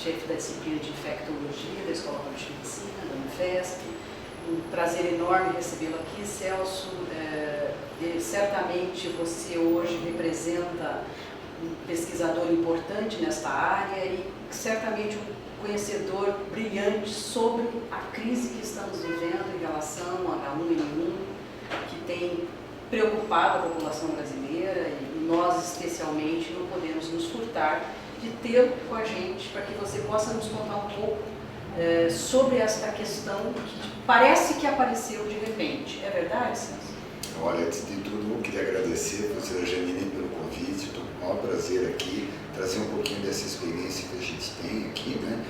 chefe da disciplina de infectologia da Escola de Medicina, da Unifesp. Um prazer enorme recebê-lo aqui, Celso. Certamente você hoje representa um pesquisador importante nesta área e certamente um conhecedor brilhante sobre a crise que estamos vivendo em relação ao H1N1, que tem preocupado a população brasileira e nós especialmente não podemos nos furtar de tê-lo com a gente para que você possa nos contar um pouco sobre esta questão que parece que apareceu de repente. É verdade, Celso? Olha, antes de tudo, eu queria agradecer a professora Janine pelo convite. Estou com o maior prazer aqui, trazer um pouquinho dessa experiência que a gente tem aqui, né?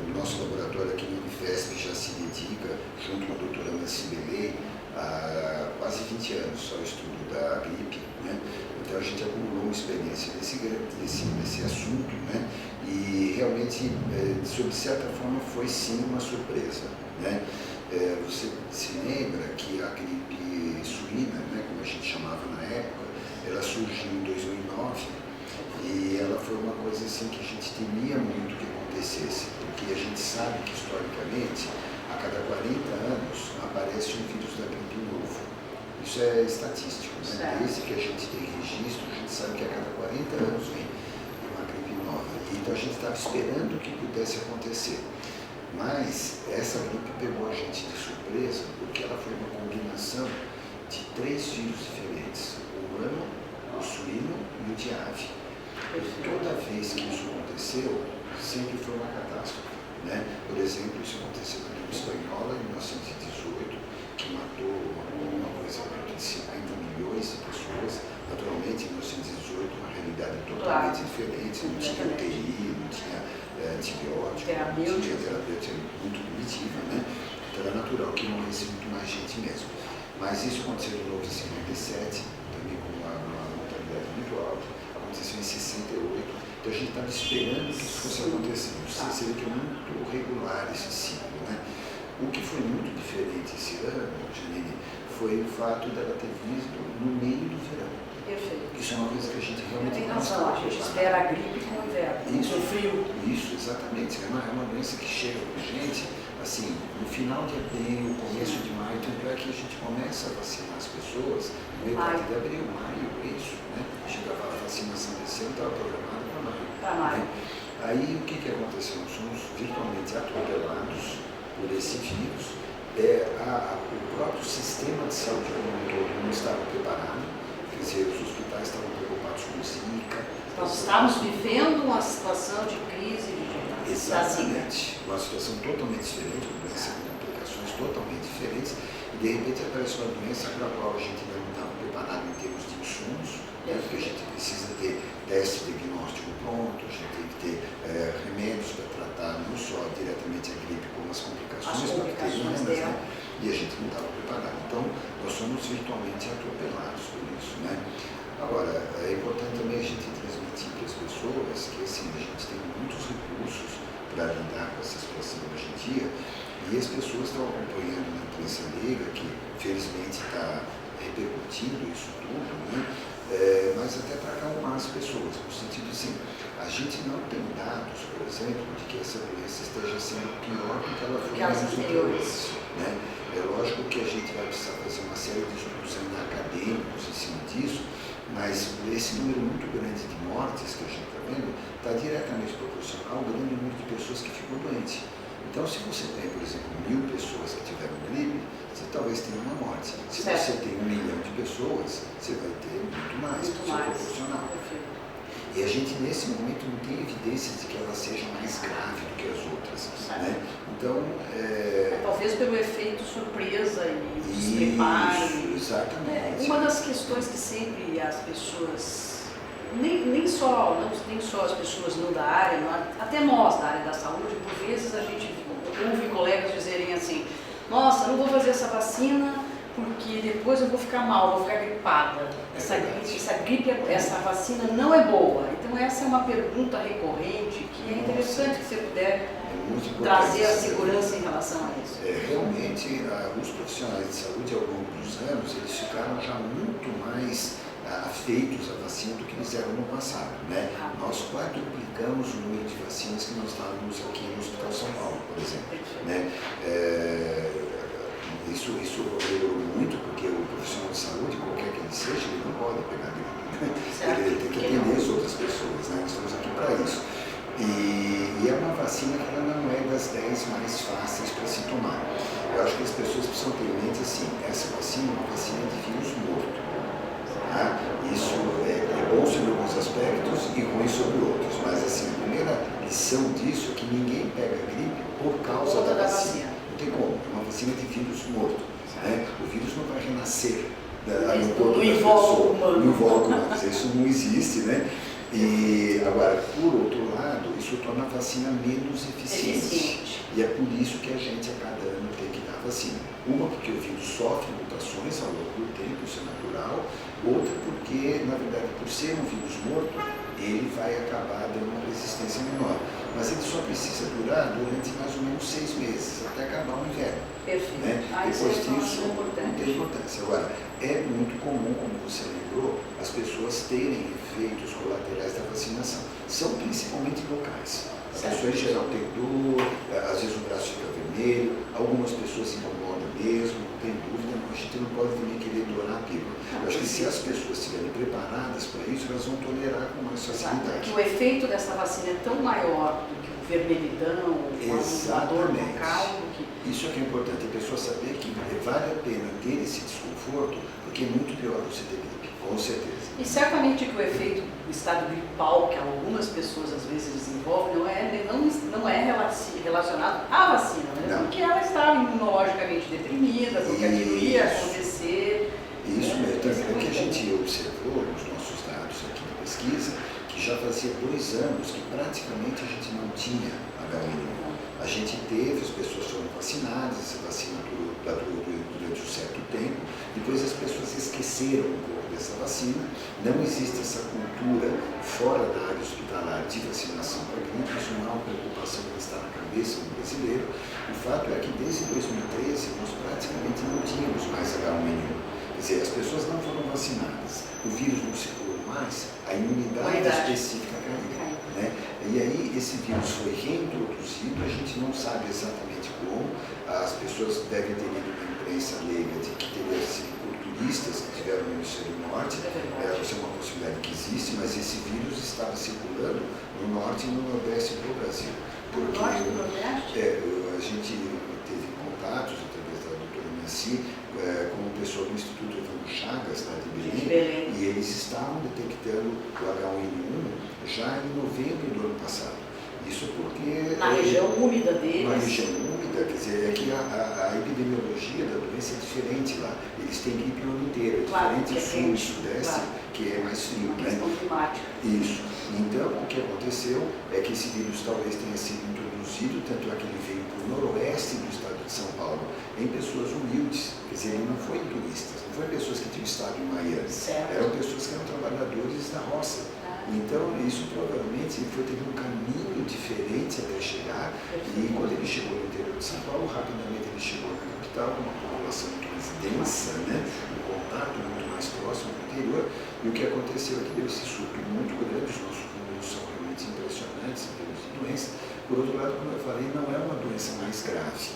O nosso laboratório aqui no Unifesp já se dedica, junto com a doutora Nancy Belay, há quase 20 anos ao estudo da gripe, né? Então a gente acumulou uma experiência nesse assunto, né? E realmente, sob certa forma, foi sim uma surpresa, né? Você se lembra que a gripe suína, né, como a gente chamava na época, ela surgiu em 2009 e ela foi uma coisa assim que a gente temia muito que acontecesse, porque a gente sabe que historicamente, a cada 40 anos, aparece um vírus da gripe novo. Isso é estatístico, né? Desde que a gente tem registro, a gente sabe que a cada 40 anos vem uma gripe nova. Então a gente estava esperando que pudesse acontecer. Mas essa gripe pegou a gente de surpresa porque ela foi uma combinação de 3 vírus diferentes, o humano, o suíno e o de ave. E toda vez que isso aconteceu, sempre foi uma catástrofe, né? Por exemplo, isso aconteceu na gripe espanhola em 1918, que matou uma coisa perto de 50 milhões de pessoas. Naturalmente, em 1918, uma realidade totalmente diferente, não tinha UTI, não tinha antibiótico, não tinha terapêutica muito primitiva, né? Então era natural que morresse muito mais gente mesmo. Mas isso aconteceu de novo em 57, também com uma mortalidade muito alta, aconteceu em 68, então a gente estava esperando que isso fosse acontecendo. Você vê que é muito regular esse ciclo, né? O que foi muito diferente esse ano, Janine, foi o fato dela ter vindo no meio do verão. Perfeito. Isso é uma coisa que a gente realmente tem razão, a gente espera a gripe com o inverno, com o frio. Isso, exatamente. É uma doença que chega com a gente, assim, no final de abril, começo de maio, tanto é que a gente começa a vacinar as pessoas no meio de abril, maio, isso, né? Chegava a vacinação desse ano, estava programada para maio. Para maio. Né? Aí o que aconteceu? Nós somos virtualmente atropelados por esse vírus. O próprio sistema de saúde como um todo não estava preparado, quer dizer, os hospitais estavam preocupados com Zika. Nós estamos vivendo uma situação de crise da Zika. Exatamente, uma situação totalmente diferente, uma doença com complicações totalmente diferentes, e de repente aparece uma doença para a qual a gente ainda não estava preparado em termos de insumos, né, porque a gente precisa ter teste diagnóstico pronto, a gente tem que ter remédios para tratar não só diretamente a gripe, como as complicações bacterianas, né? E a gente não estava preparado. Então, nós somos virtualmente atropelados por isso, né? Agora, é importante também a gente transmitir para as pessoas que, assim, a gente tem muitos recursos para lidar com essa situação hoje em dia, e as pessoas estão acompanhando na imprensa leiga, que felizmente está repercutindo isso tudo, né? Mas até para acalmar as pessoas, no sentido assim, a gente não tem dados, por exemplo, de que essa doença esteja sendo pior do que ela foi nos anos anteriores, né? É lógico que a gente vai precisar fazer uma série de estudos ainda acadêmicos em cima disso, mas esse número muito grande de mortes que a gente está vendo está diretamente proporcional ao grande número de pessoas que ficam doentes. Então, se você tem, por exemplo, 1000 pessoas que tiveram gripe, você talvez tenha uma morte. Se você tem 1 milhão de pessoas, você vai ter muito mais, porque isso é proporcional. E a gente, nesse momento, não tem evidências de que ela seja mais grave do que as outras, né? Então, talvez pelo efeito surpresa e despreparo. Exatamente. Uma das questões que sempre as pessoas, nem só as pessoas não da área, até nós da área da saúde, por vezes a gente ouve colegas dizerem assim: nossa, não vou fazer essa vacina porque depois eu vou ficar mal, vou ficar gripada. Essa vacina não é boa. Então essa é uma pergunta recorrente que é interessante que você puder trazer a segurança em relação a isso. Realmente, os profissionais de saúde ao longo dos anos, eles ficaram já muito mais afeitos à vacina do que eles eram no passado, né? Nós quadruplicamos o número de vacinas que nós estávamos aqui no Hospital São Paulo, por exemplo, né? Isso melhorou muito, porque o profissional de saúde, qualquer que ele seja, ele não pode pegar gripe, né? Ele tem que atender as outras pessoas, né? Nós estamos aqui para isso. E é uma vacina que ela não é das 10 mais fáceis para se tomar. Eu acho que as pessoas precisam ter em mente assim, essa vacina é uma vacina de vírus morto. Tá? Isso é bom sobre alguns aspectos e ruim sobre outros, mas assim, a primeira lição disso é que ninguém pega gripe por causa da vacina. Não tem como, é uma vacina de vírus morto. Né? O vírus não vai renascer no corpo das pessoas, no invólucro humano, isso não existe, né? E agora, por outro lado, isso torna a vacina menos eficiente. E é por isso que a gente a cada ano tem que dar vacina. Uma porque o vírus sofre mutações ao longo do tempo, isso é natural. Outra porque, na verdade, por ser um vírus morto, ele vai acabar dando uma resistência menor. Mas ele só precisa durar durante mais ou menos 6 meses, até acabar o inverno. Perfeito. Né? Depois disso, não tem importância. Agora, é muito comum, como você lembrou, as pessoas terem efeitos colaterais da vacinação. São principalmente locais. A pessoa em geral tem dor, às vezes o braço fica vermelho, algumas pessoas se incomodam mesmo, não tem dúvida, mas a gente não pode também querer dourar a pílula. Eu acho que se as pessoas estiverem preparadas para isso, elas vão tolerar com mais facilidade. Que o efeito dessa vacina é tão maior do que o vermelhidão, a dor local. Isso é que é importante, a pessoa saber que vale a pena ter esse desconforto, porque é muito pior você ter gripe, com certeza. E certamente que o efeito do estado gripal que algumas pessoas às vezes desenvolvem não é relacionado à vacina, né? Porque ela estava imunologicamente deprimida, porque aquilo ia acontecer. Isso mesmo, é que a gente observou nos nossos dados aqui na pesquisa, que já fazia 2 anos que praticamente a gente não tinha H1N1. A gente teve, as pessoas foram vacinadas, essa vacina durou durante um certo tempo, depois as pessoas esqueceram um pouco dessa vacina, não existe essa cultura fora da área hospitalar de vacinação para gripe, isso não é uma preocupação que está na cabeça do brasileiro. O fato é que desde 2013 nós praticamente não tínhamos mais H1N1, quer dizer, as pessoas não foram vacinadas, o vírus não circulou mais, a imunidade específica caiu. Né? E aí esse vírus foi reintroduzido, a gente não sabe exatamente como, as pessoas devem ter lido na imprensa leiga de que teria sido por turistas que tiveram no hemisfério norte, essa é uma possibilidade que existe, mas esse vírus estava circulando no norte e no nordeste do Brasil. Porque a gente teve contatos através da doutora Nancy com o pessoal do Instituto Evandro Chagas, lá de Belém, e eles estavam detectando o H1N1 já em novembro do ano passado. Isso porque... Na região úmida deles. Na região úmida, quer dizer, é que a epidemiologia da doença é diferente lá. Eles têm gripe o ano inteiro, é diferente do sul e sudeste, que é mais frio. Uma questão climática. Isso. Então, o que aconteceu é que esse vírus talvez tenha sido introduzido, tanto é que ele veio para o noroeste do estado de São Paulo, em pessoas humildes. Quer dizer, ele não foi em turistas, não foi pessoas que tinham estado em Miami. Eram pessoas que eram trabalhadores da roça. Então, isso provavelmente teve um caminho diferente até chegar, e quando ele chegou no interior de São Paulo, rapidamente ele chegou na capital, com uma população muito mais densa, né? Um contato muito mais próximo do interior, e o que aconteceu é que deu esse surto muito grande, os nossos números são realmente impressionantes em termos de doença. Por outro lado, como eu falei, não é uma doença mais grave.